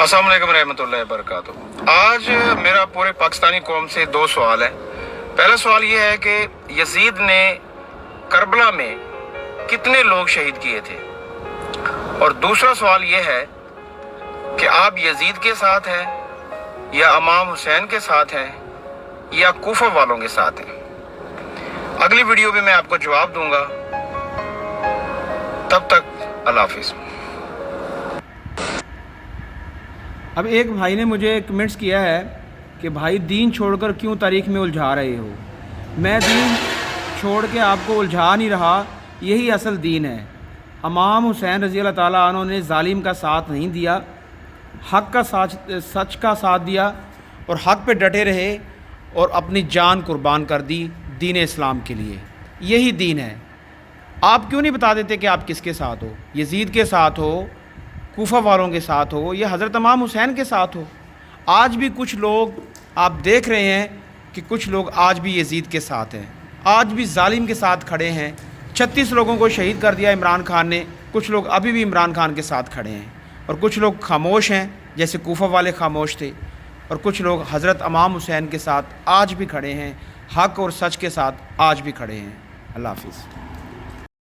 अस्सलाम वालेकुम रहमतुल्लाहि व बरकातुहू। आज मेरा पूरे पाकिस्तानी कौम से दो सवाल है। पहला सवाल ये है कि यजीद ने करबला में कितने लोग शहीद किए थे, और दूसरा सवाल ये है कि आप यजीद के साथ हैं या इमाम हुसैन के साथ हैं या कूफा वालों के साथ हैं। अगली वीडियो में मैं आपको जवाब दूंगा। तब तक अल्लाह हाफिज़। अब एक भाई ने मुझे कमेंट्स किया है कि भाई दीन छोड़कर क्यों तारीख़ में उलझा रहे हो। मैं दीन छोड़ के आपको उलझा नहीं रहा, यही असल दीन है। इमाम हुसैन रज़ी अल्लाह ताला अन्हु ने जालिम का साथ नहीं दिया, हक़ का सच का साथ दिया और हक़ पे डटे रहे और अपनी जान कुर्बान कर दी दीन इस्लाम के लिए। यही दीन है। आप क्यों नहीं बता देते कि आप किसके साथ हो? यजीद के साथ हो, कूफा वालों के साथ हो, या हज़रत इमाम हुसैन के साथ हो। आज भी कुछ लोग आप देख रहे हैं कि कुछ लोग आज भी यजीद के साथ हैं, आज भी जालिम के साथ खड़े हैं। 36 लोगों को शहीद कर दिया इमरान खान ने, कुछ लोग अभी भी इमरान खान के साथ खड़े हैं, और कुछ लोग खामोश हैं जैसे कूफा वाले खामोश थे, और कुछ लोग हज़रत इमाम हुसैन के साथ आज भी खड़े हैं, हक़ और सच के साथ आज भी खड़े हैं। अल्लाह हाफिज़।